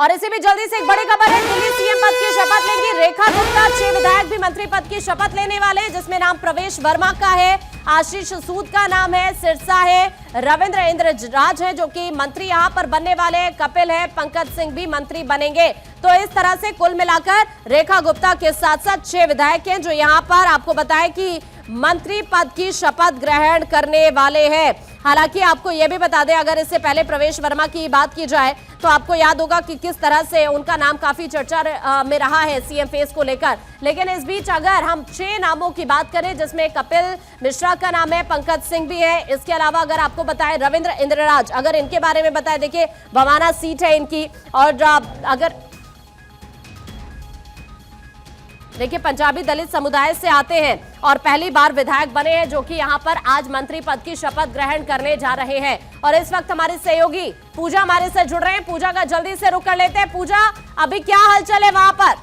और इसी में जल्दी से एक बड़ी खबर है, दिल्ली सीएम पद की शपथ लेंगी रेखा गुप्ता। 6 विधायक भी मंत्री पद की शपथ लेने वाले हैं, जिसमें नाम प्रवेश वर्मा का है, आशीष सूद का नाम है, सिरसा है, रविंद्र इंद्रराज है जो कि मंत्री यहां पर बनने वाले हैं, कपिल है, पंकज सिंह भी मंत्री बनेंगे। तो इस तरह से कुल मिलाकर रेखा गुप्ता के साथ साथ 6 विधायक हैं जो यहां पर आपको बताएं कि मंत्री पद की शपथ ग्रहण करने वाले हैं। हालांकि आपको यह भी बता दें, अगर इससे पहले प्रवेश वर्मा की बात की जाए तो आपको याद होगा कि किस तरह से उनका नाम काफी चर्चा में रहा है सीएम फेस को लेकर। लेकिन इस बीच अगर हम 6 नामों की बात करें, जिसमें कपिल मिश्रा का नाम है, पंकज सिंह भी है, इसके अलावा अगर आपको बताएं रविंद्र इंद्रराज, अगर इनके बारे में बताएं, देखिए भवाना सीट है इनकी, और अगर देखिए पंजाबी दलित समुदाय से आते हैं और पहली बार विधायक बने हैं जो कि यहां पर आज मंत्री पद की शपथ ग्रहण करने जा रहे हैं। और इस वक्त हमारी सहयोगी पूजा हमारे से जुड़ रहे हैं। पूजा का जल्दी से रुख कर लेते हैं। पूजा, अभी क्या हलचल है वहां पर?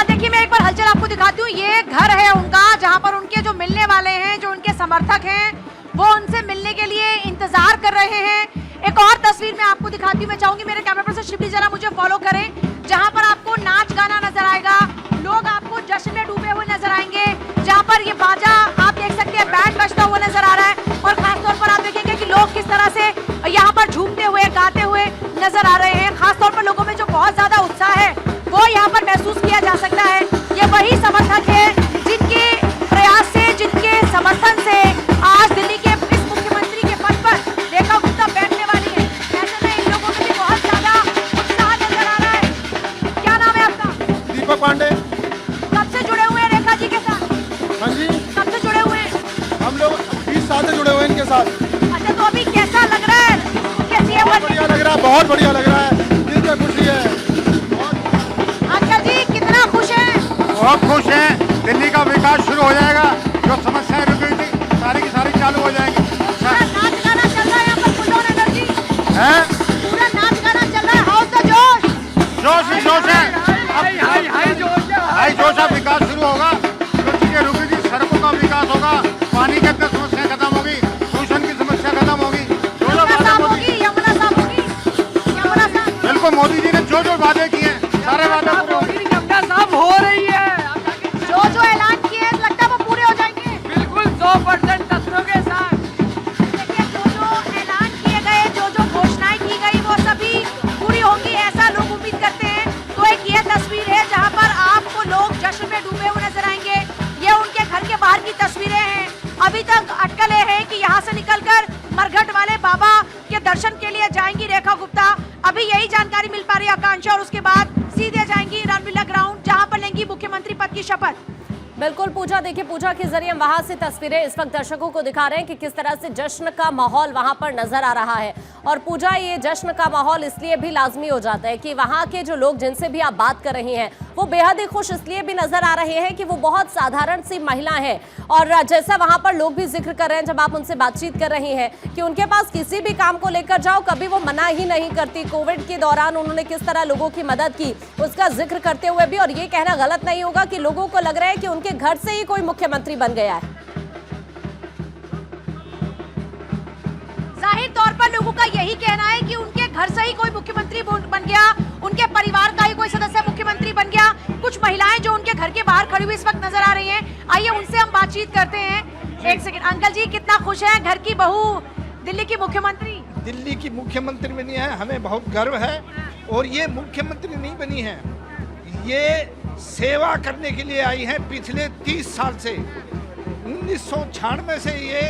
देखिए मैं एक बार हलचल आपको दिखाती हूँ। ये घर है उनका, जहाँ पर उनके जो मिलने वाले हैं, जो उनके समर्थक हैं, वो उनसे मिलने के लिए इंतजार कर रहे हैं। एक और तस्वीर मैं आपको दिखाती हूँ। मैं चाहूंगी मेरे कैमरा पर्सन शिवली जरा मुझे फॉलो करें, जहाँ पर आपको नाच गाना नजर आएगा, लोग आपको जश्न में डूबे हुए नजर आएंगे, जहाँ पर ये बाजा आप देख सकते हैं, बैंड बजता हुआ नजर आ रहा है। और खासतौर पर आप देखेंगे कि लोग किस तरह से यहाँ पर झूमते हुए गाते हुए नजर आ रहे हैं। खासतौर पर लोगों में जो बहुत ज्यादा उत्साह है वो यहाँ पर महसूस किया जा सकता है। ये वही समर्थक है जिनके प्रयास से, जिनके समर्थन से आज दिल्ली के इस मुख्यमंत्री के पद पर रेखा गुप्ता बैठने वाली है। ऐसे में इन लोगों में भी बहुत ज्यादा उत्साह नजर आ रहा है। क्या नाम है आपका? दीपक पांडे। कब से जुड़े हुए हैं रेखा जी के साथ? हाँ जी, कब से जुड़े हुए हैं? हम लोग 20 साल से जुड़े हुए हैं इनके साथ। अच्छा, तो अभी कैसा लग रहा है? कैसी बहुत बढ़िया लग रहा है, बहुत बढ़िया लग रहा है, दिल से खुशी है। अंकल जी कितना खुश हैं? बहुत खुश हैं। दिल्ली का विकास शुरू हो जाएगा, जो समस्याएं रुक गई थी सारी की सारी चालू हो जाएंगी। पूरा नाच गाना चल रहा है यहाँ पर, फुल ऑन एनर्जी है, पूरा नाच गाना चल रहा है। हाउस द जोश, जोश ही जोश है, हाई जोश। अब विकास शुरू होगा, जो चीजें रुकी थी, सड़कों का विकास होगा, पानी की अपनी समस्या खत्म होगी, पोषण की समस्या खत्म होगी, यमुना साफ होगी, यमुना साफ होगी, यमुना साफ। बिल्कुल मोदी जी ने जो जो वादे किए हैं सारे वादे पूरे होंगे। यमुना साफ हो रही है, जो जो ऐलान किए हैं लगता है वो पूरे हो जाएंगे। बिल्कुल 100% तथ्यों के साथ। देखिए जो जो ऐलान किए गए, जो जो घोषणाएं की गई, वो सभी पूरी होंगी, ऐसा लोग उम्मीद करते हैं। तो एक ये तस्वीर है जहाँ पर आपको लोग जश्न में डूबे हुए नजर आएंगे। ये उनके घर के बाहर की तस्वीरें हैं। अभी तक अटकलें हैं कि यहाँ से निकलकर मरघट वाले बाबा के दर्शन के लिए जाएंगी रेखा गुप्ता। अभी यही जानकारी मिल पा रही है आकांक्षा, और उसके बाद सीधे जाएंगी रामलीला ग्राउंड, जहाँ पर लेंगी मुख्यमंत्री पद की शपथ। बिल्कुल पूजा, देखिए पूजा के जरिए हम वहां से तस्वीरें इस वक्त दर्शकों को दिखा रहे हैं कि किस तरह से जश्न का माहौल वहां पर नजर आ रहा है। और पूजा, ये जश्न का माहौल इसलिए भी लाजमी हो जाता है कि वहां के जो लोग जिनसे भी आप बात कर रही हैं वो बेहद ही खुश इसलिए भी नजर आ रहे हैं कि वो बहुत साधारण सी महिला है। और जैसा वहां पर लोग भी जिक्र कर रहे हैं, जब आप उनसे बातचीत कर रही हैं, कि उनके पास किसी भी काम को लेकर जाओ कभी वो मना ही नहीं करती। कोविड के दौरान उन्होंने किस तरह लोगों की मदद की उसका जिक्र करते हुए भी, और ये कहना गलत नहीं होगा कि लोगों को लग रहा है कि उनके घर से ही कोई मुख्यमंत्री बन गया है। जाहिर तौर पर लोगों का यही कहना है कि उनके घर से ही कोई मुख्यमंत्री बन गया, उनके परिवार का ही कोई सदस्य मुख्यमंत्री बन गया। कुछ महिलाएं जो उनके घर के बाहर खड़ी हुई इस वक्त नजर आ रही हैं, आइए उनसे हम बातचीत करते हैं। एक सेकंड, अंकल जी कितना खुश हैं? घर की बहू दिल्ली की मुख्यमंत्री। दिल्ली की मुख्यमंत्री बनी है, हमें बहुत गर्व है। और ये मुख्यमंत्री नहीं बनी है, ये सेवा करने के लिए आई है पिछले 30 साल से। 1996 से ये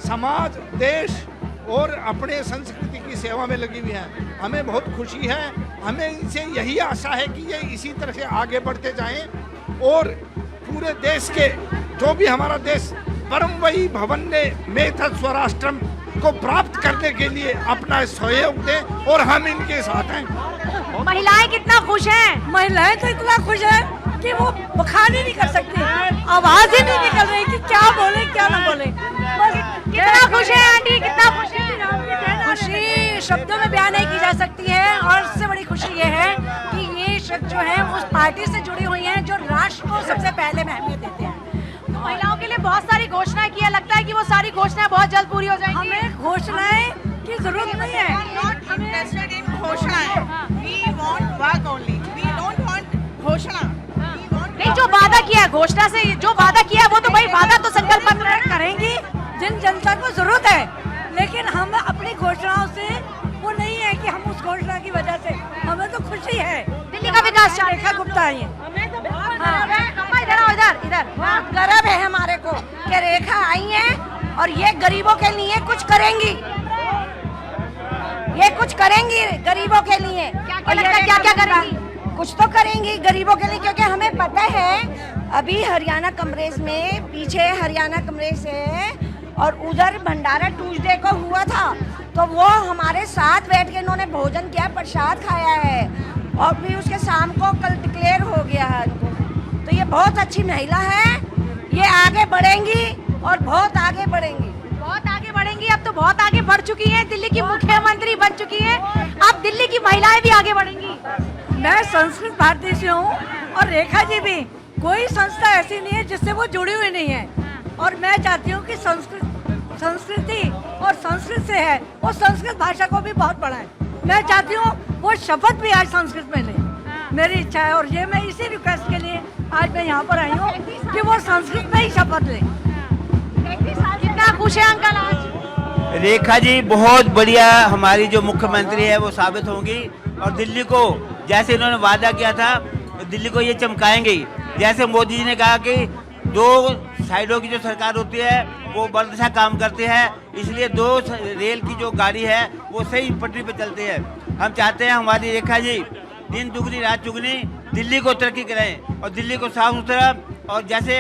समाज, देश और अपने संस्कृति की सेवा में लगी हुई है। हमें बहुत खुशी है, हमें इनसे यही आशा है कि ये इसी तरह से आगे बढ़ते जाएं और पूरे देश के, जो भी हमारा देश परम वही भवन ने मेधा स्वराष्ट्रम को प्राप्त करने के लिए अपना सहयोग दें, और हम इनके साथ हैं। महिलाएं कितना खुश हैं? महिलाएं तो इतना खुश है कि वो बखान ही नहीं कर सकती, आवाज ही नहीं निकल रही कि क्या बोले क्या ना बोले। कितना खुश है आंटी, कितना खुश है? खुशी शब्दों में बयान नहीं की जा सकती है। और सबसे बड़ी खुशी ये है कि ये शख्स जो है उस पार्टी से जुड़ी हुई हैं जो राष्ट्र को सबसे पहले में अहमियत देते हैं। तो महिलाओं के लिए बहुत सारी घोषणाएं की है, लगता है कि वो सारी घोषणाएं बहुत जल्द पूरी हो जाएंगी। हमें घोषणाएं की जरूरत वादा किया है घोषणा से, जो वादा किया है वो तो भाई वादा तो संकल्प पत्र करेंगी जिन जनता को जरूरत है, लेकिन हम अपनी घोषणाओं से वो नहीं है कि हम उस घोषणा की वजह से, हमें तो खुशी है दिल्ली का विकास। रेखा गुप्ता आई है, इधर बहुत गर्व है हमारे को कि रेखा आई है और ये गरीबों के लिए कुछ करेंगी, ये कुछ करेंगी गरीबों के लिए। क्या क्या करेंगी? कुछ तो करेंगी गरीबों के लिए, क्योंकि हमें पता है अभी हरियाणा कांग्रेस में, पीछे हरियाणा कांग्रेस है और उधर भंडारा ट्यूसडे को हुआ था, तो वो हमारे साथ बैठ के इन्होंने भोजन किया, प्रसाद खाया है और फिर उसके शाम को कल डिक्लेयर हो गया है इनको। तो ये बहुत अच्छी महिला है, ये आगे बढ़ेंगी और बहुत आगे बढ़ेंगी, बहुत आगे बढ़ेंगी। अब तो बहुत आगे बढ़ चुकी हैं, दिल्ली की मुख्यमंत्री बन चुकी हैं, अब दिल्ली की महिलाएं भी आगे बढ़ेंगी। मैं संस्कृत भारती से हूँ और रेखा जी भी, कोई संस्था ऐसी नहीं है जिससे वो जुड़ी हुई नहीं है, और मैं चाहती हूँ कि संस्कृति और संस्कृत से है, वो संस्कृत भाषा को भी बहुत बढ़ाए। मैं चाहती हूँ वो शपथ भी आज संस्कृत में ले, मेरी इच्छा है, और ये मैं इसी रिक्वेस्ट के लिए आज मैं यहाँ पर आई हूँ कि वो संस्कृत में ही शपथ ले। कितना खुश है अंकल आज? रेखा जी बहुत बढ़िया हमारी जो मुख्यमंत्री है वो साबित होंगी, और दिल्ली को जैसे इन्होंने वादा किया था दिल्ली को ये चमकाएंगे। जैसे मोदी जी ने कहा कि दो साइडों की जो सरकार होती है वो बर्दशा काम करते हैं, इसलिए दो रेल की जो गाड़ी है वो सही पटरी पर चलते हैं। हम चाहते हैं हमारी रेखा जी दिन दुगनी रात चुगनी दिल्ली को तरक्की कराएं और दिल्ली को साफ सुथरा, और जैसे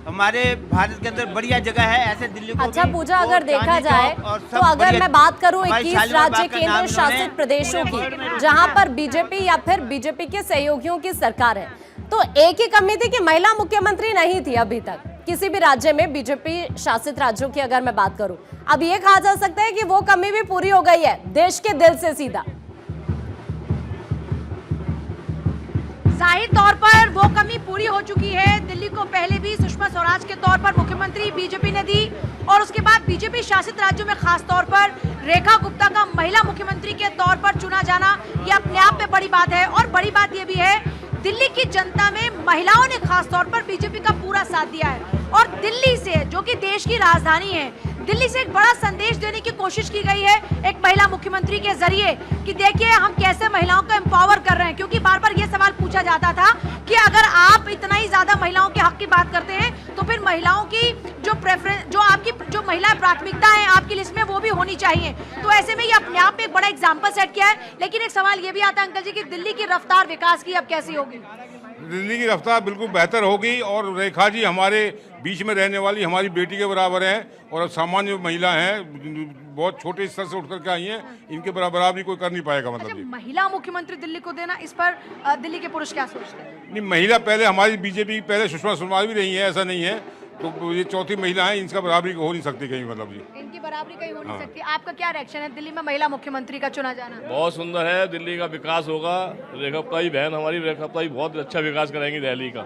हमारे भारत के अंदर बढ़िया जगह है ऐसे दिल्ली को। अच्छा पूजा, अगर देखा जाए तो अगर मैं बात करूं 21 राज्य केंद्र शासित प्रदेशों की जहां पर बीजेपी या फिर बीजेपी के सहयोगियों की सरकार है, तो एक ही कमी थी कि महिला मुख्यमंत्री नहीं थी अभी तक किसी भी राज्य में, बीजेपी शासित राज्यों की अगर मैं बात करूं। अब ये कहा जा सकता है कि वो कमी भी पूरी हो गई है देश के दिल से सीधा। जाहिर तौर पर वो कमी पूरी हो चुकी है। दिल्ली को पहले भी सुषमा स्वराज के तौर पर मुख्यमंत्री बीजेपी ने दी, और उसके बाद बीजेपी शासित राज्यों में खास तौर पर रेखा गुप्ता का महिला मुख्यमंत्री के तौर पर चुना जाना ये अपने आप में बड़ी बात है। और बड़ी बात ये भी है दिल्ली की जनता में महिलाओं ने खास तौर पर बीजेपी का पूरा साथ दिया है, और दिल्ली से, जो कि देश की राजधानी है, दिल्ली से एक बड़ा संदेश देने की कोशिश की गई है एक महिला मुख्यमंत्री के जरिए कि देखिए हम कैसे महिलाओं को एम्पावर कर रहे हैं। क्योंकि बार बार ये सवाल पूछा जाता था कि अगर आप इतना ही ज्यादा महिलाओं के हक की बात करते हैं तो फिर महिलाओं की जो प्रेफरेंस, जो आपकी जो महिला प्राथमिकता है आपकी लिस्ट में, वो भी होनी चाहिए। तो ऐसे में ये अपने आप में एक बड़ा एग्जाम्पल सेट किया है। लेकिन एक सवाल ये भी आता है अंकल जी कि दिल्ली की रफ्तार विकास की अब कैसी होगी? दिल्ली की रफ्तार बिल्कुल बेहतर होगी, और रेखा जी हमारे बीच में रहने वाली हमारी बेटी के बराबर हैं, और सामान्य महिला हैं, बहुत छोटे स्तर से उठ करके आई हैं, इनके बराबर भी कोई कर नहीं पाएगा। मतलब अच्छा, महिला मुख्यमंत्री दिल्ली को देना, इस पर दिल्ली के पुरुष क्या सोचते हैं? नहीं, महिला पहले हमारी बीजेपी की पहले सुषमा स्वराज भी रही है, ऐसा नहीं है, तो ये चौथी महिला है, इनका बराबरी हो नहीं सकती कहीं, मतलब जी इनकी बराबरी कहीं हो नहीं सकती। आपका क्या रिएक्शन है दिल्ली में महिला मुख्यमंत्री का चुना जाना? बहुत सुंदर है, दिल्ली का विकास होगा। रेखाप्ताई बहन हमारी रेखाप्ताई बहुत अच्छा विकास कराएंगी दिल्ली का।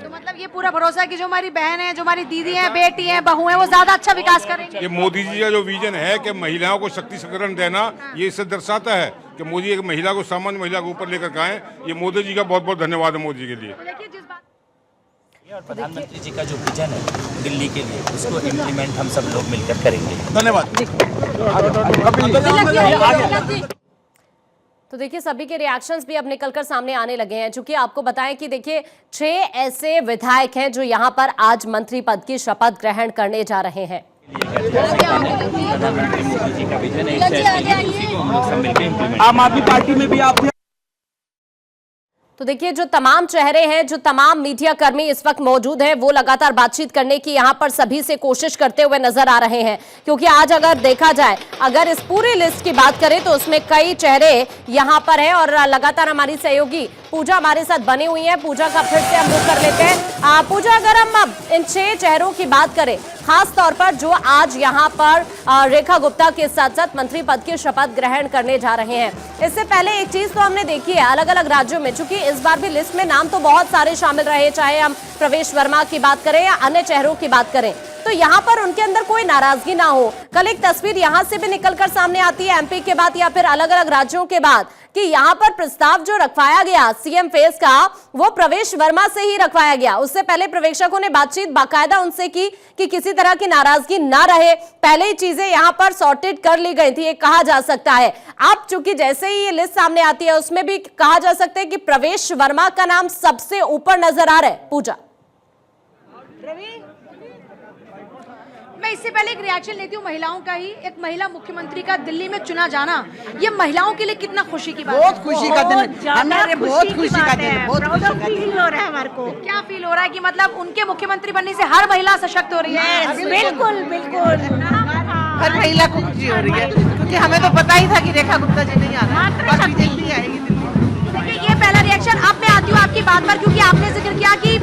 तो मतलब ये पूरा भरोसा है कि जो हमारी बहन है, जो हमारी दीदी है, बेटी है, बहू है, वो ज्यादा अच्छा विकास करेंगे। ये मोदी जी का जो विजन है कि महिलाओं को शक्तिकरण देना, ये इससे दर्शाता है कि मोदी एक महिला को, सामान्य महिला को ऊपर लेकर के आए। ये मोदी जी का बहुत बहुत धन्यवाद है मोदी जी के लिए। देखिए जिस बात और प्रधानमंत्री जी का जो विजन है दिल्ली के लिए, उसको इम्प्लीमेंट हम सब लोग मिलकर करेंगे। धन्यवाद। तो देखिए सभी के रिएक्शंस भी अब निकलकर सामने आने लगे हैं। चूंकि आपको बताएं कि देखिए 6 ऐसे विधायक हैं जो यहां पर आज मंत्री पद की शपथ ग्रहण करने जा रहे हैं। प्रधानमंत्री मोदी जी का विजन है, उसी को हम सब मिलकर इम्प्लीमेंट। आम आदमी पार्टी में भी आप तो देखिए जो तमाम चेहरे हैं, जो तमाम मीडिया कर्मी इस वक्त मौजूद हैं, वो लगातार बातचीत करने की यहां पर सभी से कोशिश करते हुए नजर आ रहे हैं। क्योंकि आज अगर देखा जाए, अगर इस पूरी लिस्ट की बात करें तो उसमें कई चेहरे यहां पर हैं, और लगातार हमारी सहयोगी पूजा हमारे साथ बनी हुई है। पूजा का फिर से हम रुख कर लेते हैं। पूजा, अगर हम अब इन 6 चेहरों की बात करें, खास तौर पर जो आज यहां पर रेखा गुप्ता के साथ साथ मंत्री पद की शपथ ग्रहण करने जा रहे हैं, इससे पहले एक चीज तो हमने देखी है अलग अलग राज्यों में, चूंकि इस बार भी लिस्ट में नाम तो बहुत सारे शामिल रहे, चाहे हम प्रवेश वर्मा की बात करें या अन्य चेहरों की बात करें, तो यहाँ पर उनके अंदर कोई नाराजगी ना हो। कल एक तस्वीर यहाँ से भी निकलकर सामने आती है एमपी के बाद या फिर अलग अलग राज्यों के बाद, कि यहाँ पर प्रस्ताव जो रखवाया गया सीएम फेस का वो प्रवेश वर्मा से ही रखवाया गया। उससे पहले पर्यवेक्षकों ने बातचीत बाकायदा उनसे की कि किसी तरह की नाराजगी ना रहे, पहले ही चीजें यहाँ पर सॉर्टेड कर ली गई थी, ये कहा जा सकता है। अब चूंकि जैसे ही ये लिस्ट सामने आती है उसमें भी कहा जा सकता है कि प्रवेश वर्मा का नाम सबसे ऊपर नजर आ रहा है। पूजा, मैं इससे पहले एक रिएक्शन लेती हूँ महिलाओं का ही। एक महिला मुख्यमंत्री का दिल्ली में चुना जाना, ये महिलाओं के लिए कितना खुशी की बात है? बहुत खुशी का दिन, हमारे बहुत खुशी का दिन, बहुत फील हो रहा है हमारे को। क्या फील हो रहा है कि मतलब उनके मुख्यमंत्री बनने से हर महिला सशक्त हो रही है? बिल्कुल बिल्कुल, हर महिला को खुशी हो रही है, क्योंकि हमें तो पता ही था कि रेखा गुप्ता जी नहीं आ रहा, दिल्ली आएगी। देखिए ये पहला रिएक्शन। अब मैं आती हूँ आपकी बात पर, क्योंकि आपने जिक्र किया कि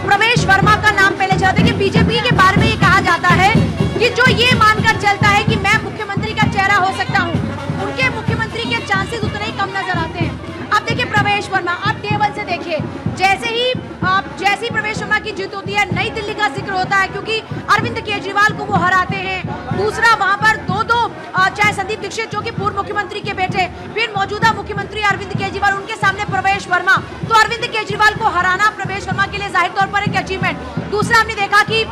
प्रवेश वर्मा का नाम पहले चलता है कि बीजेपी के बारे में ये कहा जाता है कि जो ये मानकर चलता है कि मैं मुख्यमंत्री का चेहरा हो सकता हूँ, उनके मुख्यमंत्री के चांसेस उतने ही कम नजर आते हैं। अब देखिए प्रवेश वर्मा, आप टेबल से देखिए, जैसे ही प्रवेश वर्मा की जीत होती है नई दिल्ली का जिक्र होता है, क्योंकि अरविंद केजरीवाल को वो हराते हैं। दूसरा वहां पर दो चाहे संदीप दीक्षित जो कि पूर्व मुख्यमंत्री के बेटे, फिर मौजूदा मुख्यमंत्री अरविंद केजरीवाल, उनके सामने प्रवेश वर्मा, तो अरविंद केजरीवाल को हराना प्रवेश वर्मा के लिए जाहिर तौर पर एक अचीवमेंट। दूसरा हमने देखा कि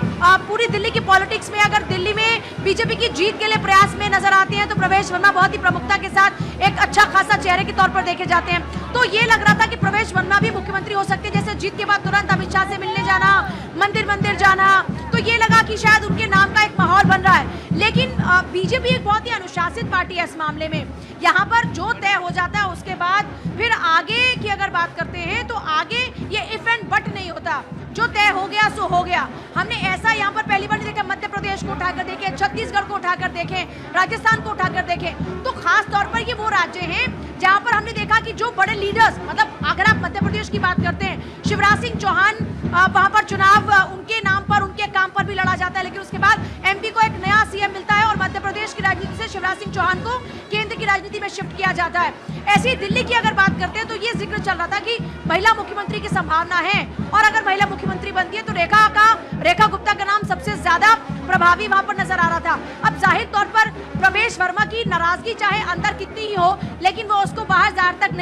पूरी दिल्ली की पॉलिटिक्स में अगर दिल्ली में बीजेपी की जीत के लिए प्रयास में नजर आते हैं तो प्रवेश वर्मा बहुत ही प्रमुखता के साथ एक अच्छा खासा चेहरे के तौर पर देखे जाते हैं। तो ये लग रहा था कि प्रवेश वर्मा भी मुख्यमंत्री हो सकते हैं, जैसे जीत के बाद तुरंत अमित शाह से मिलने जाना, मंदिर जाना, तो ये लगा कि शायद उनके नाम का एक माहौल बन रहा है। लेकिन बीजेपी एक बहुत ही अनुशासित पार्टी है इस मामले में। यहाँ पर जो तय हो जाता है उसके बाद फिर आगे की अगर बात करते हैं तो आगे ये इफ एंड बट नहीं होता, जो तय हो गया सो हो गया। हमने ऐसा यहाँ पर पहली बार नहीं देखा। मध्य प्रदेश को उठाकर देखें, छत्तीसगढ़ को उठाकर देखें, राजस्थान को उठाकर देखें, तो खास तौर पर ये वो राज्य हैं जहाँ पर हमने देखा कि जो बड़े लीडर्स, मतलब अगर आप मध्य प्रदेश की बात करते हैं, शिवराज सिंह चौहान, वहां पर चुनाव उनके नाम पर, उनके काम पर भी लड़ा जाता है, लेकिन उसके बाद एमपी को एक नया सीएम मिलता है और मध्य प्रदेश की राजनीति से शिवराज सिंह चौहान को केंद्र की राजनीति में शिफ्ट किया जाता है। ऐसे ही दिल्ली की अगर बात करते हैं तो ये जिक्र चल रहा था कि महिला मुख्यमंत्री की संभावना है, और अगर महिला मुख्यमंत्री बनती है तो रेखा गुप्ता का नाम सबसे ज्यादा प्रभावी वहां पर नजर आ रहा था। अब जाहिर तौर पर प्रवेश वर्मा की नाराजगी चाहे अंदर कितनी ही हो, लेकिन वो उसको बाहर जाहिर तक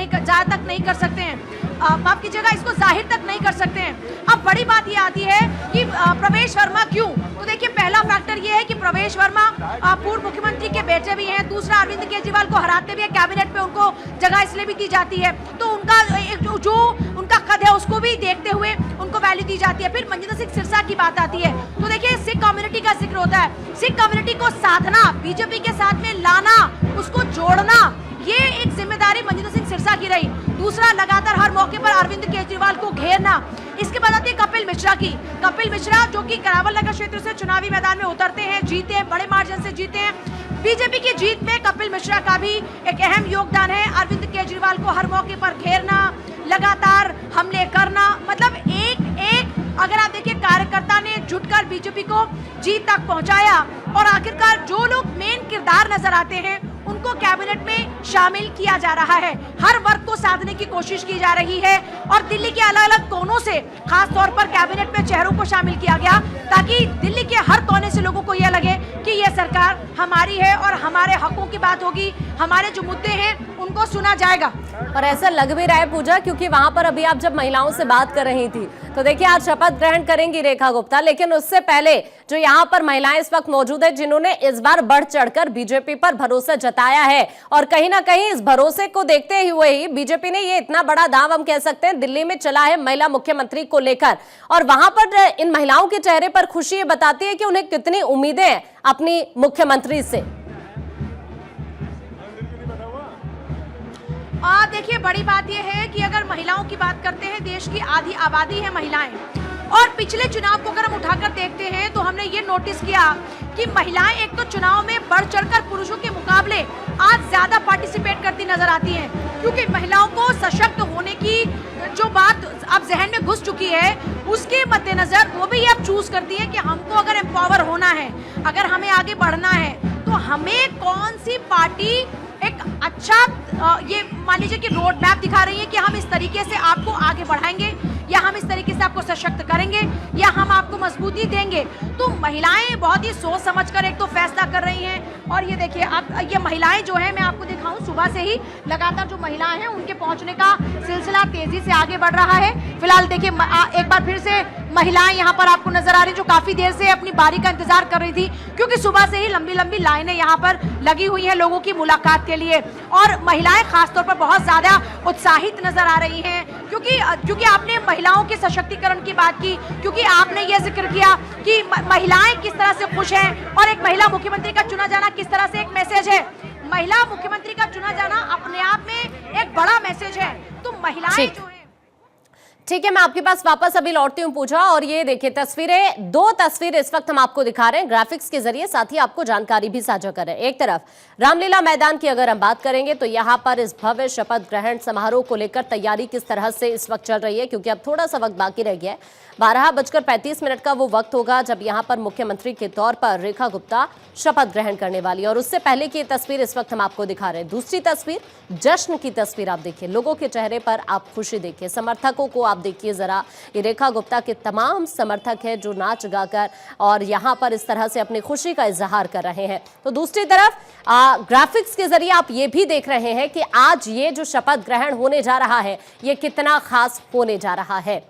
नहीं कर सकते हैं, बाप की जगह इसको जाहिर तक नहीं कर सकते हैं। अब बड़ी बात ये आती है कि प्रवेश वर्मा क्यों, तो देखिए पहला फैक्टर ये है कि प्रवेश वर्मा पूर्व मुख्यमंत्री के बेटे भी हैं, दूसरा अरविंद केजरीवाल को हराते हुए कैबिनेट में उनको जगह इसलिए भी दी जाती है, तो उनका जो उनका कद है उसको भी देखते हुए उनको वैल्यू दी जाती है। फिर मंजिंदर सिंह सिरसा की बात आती है तो देखिए सिख कम्युनिटी का जिक्र होता है, सिख कम्युनिटी को साधना, बीजेपी के साथ में लाना, उसको जोड़ना, ये एक जिम्मेदारी मंजिंदर सिंह सिरसा की रही। दूसरा, लगातार हर मौके पर अरविंद केजरीवाल को घेरना। इसके बाद आती है कपिल मिश्रा की। कपिल मिश्रा जो कि करावल नगर क्षेत्र से चुनावी मैदान में उतरते हैं, जीते हैं, बड़े मार्जिन से जीते हैं। बीजेपी की जीत में कपिल मिश्रा का भी एक अहम योगदान है। अरविंद केजरीवाल को हर मौके पर घेरना, लगातार हमले करना, मतलब एक अगर आप देखिए कार्यकर्ता ने जुटकर बीजेपी को जीत तक पहुंचाया, और आखिरकार जो लोग मेन किरदार नजर आते हैं उनको कैबिनेट में शामिल किया जा रहा है। हर वर्ग को साधने की कोशिश की जा रही है, और दिल्ली के अलग अलग कोनों से खास तौर पर कैबिनेट में चेहरों को शामिल किया गया, ताकि दिल्ली के हर कोने से लोगों को यह लगे कि यह सरकार हमारी है और हमारे हकों की बात होगी, हमारे जो मुद्दे हैं उनको सुना जाएगा। और ऐसा लग भी रहा है पूजा, क्योंकि वहां पर अभी आप जब महिलाओं से बात कर रही थी तो देखिए आज शपथ ग्रहण करेंगी रेखा गुप्ता, लेकिन उससे पहले जो यहाँ पर महिलाएं इस वक्त मौजूद है जिन्होंने इस बार बढ़ चढ़कर बीजेपी पर भरोसा जताया है, और कहीं ना कहीं इस भरोसे को देखते हुए ही बीजेपी ने ये इतना बड़ा दांव हम कह सकते हैं दिल्ली में चला है महिला मुख्यमंत्री को लेकर, और वहां पर इन महिलाओं के चेहरे पर खुशी ये बताती है कि उन्हें कितनी उम्मीदें हैं अपनी मुख्यमंत्री से। देखिए बड़ी बात यह है कि अगर महिलाओं की बात करते हैं, देश की आधी आबादी है महिलाएं, और पिछले चुनाव को अगर हम उठाकर देखते हैं तो हमने ये नोटिस किया कि महिलाएं एक तो चुनाव में बढ़ चढ़कर पुरुषों के मुकाबले आज ज्यादा पार्टिसिपेट करती नजर आती हैं, क्योंकि महिलाओं को सशक्त होने की जो बात अब जहन में घुस चुकी है उसके मद्देनजर वो भी अब चूज करती है कि हमको अगर एम्पावर होना है, अगर हमें आगे बढ़ना है, तो हमें कौन सी पार्टी एक अच्छा ये मान लीजिए कि रोड मैप दिखा रही है कि हम इस तरीके से आपको आगे बढ़ाएंगे, या हम इस तरीके से आपको सशक्त करेंगे या हम आपको मजबूती देंगे। तो महिलाएं बहुत ही सोच समझकर एक तो फैसला कर रही हैं। और ये देखिए, अब ये महिलाएं जो है, मैं आपको दिखाऊं, सुबह से ही लगातार जो महिलाएं हैं उनके पहुंचने का सिलसिला तेजी से आगे बढ़ रहा है। फिलहाल देखिए, एक बार फिर से महिलाएं यहाँ पर आपको नजर आ रही, जो काफी देर से अपनी बारी का इंतजार कर रही थी, क्योंकि सुबह से ही लंबी लंबी लाइनें यहाँ पर लगी हुई हैं लोगों की मुलाकात के लिए। और महिलाएं खासतौर पर बहुत ज्यादा उत्साहित नजर आ रही हैं, क्योंकि आपने महिलाओं के सशक्तिकरण की बात की, क्योंकि आपने ये जिक्र किया कि महिलाएं किस तरह से खुश हैं और एक महिला मुख्यमंत्री का चुना जाना किस तरह से एक मैसेज है। महिला मुख्यमंत्री का चुना जाना अपने आप में एक बड़ा मैसेज है। तो महिलाएं जो है, ठीक है, मैं आपके पास वापस अभी लौटती हूँ पूजा। और ये देखिए तस्वीरें, दो तस्वीरें इस वक्त हम आपको दिखा रहे हैं ग्राफिक्स के जरिए, साथ ही आपको जानकारी भी साझा कर रहे हैं। एक तरफ रामलीला मैदान की अगर हम बात करेंगे तो यहाँ पर इस भव्य शपथ ग्रहण समारोह को लेकर तैयारी किस तरह से इस वक्त चल रही है, क्योंकि अब थोड़ा सा वक्त बाकी रह गया है। 12:35 का वो वक्त होगा जब यहाँ पर मुख्यमंत्री के तौर पर रेखा गुप्ता शपथ ग्रहण करने वाली है। और उससे पहले की तस्वीर इस वक्त हम आपको दिखा रहे हैं। दूसरी तस्वीर जश्न की तस्वीर आप देखिए, लोगों के चेहरे पर आप खुशी देखिए, समर्थकों को आप देखिए जरा। ये रेखा गुप्ता के तमाम समर्थक हैं जो नाच गाकर और यहाँ पर इस तरह से अपनी खुशी का इजहार कर रहे हैं। तो दूसरी तरफ ग्राफिक्स के जरिए आप ये भी देख रहे हैं कि आज ये जो शपथ ग्रहण होने जा रहा है ये कितना खास होने जा रहा है।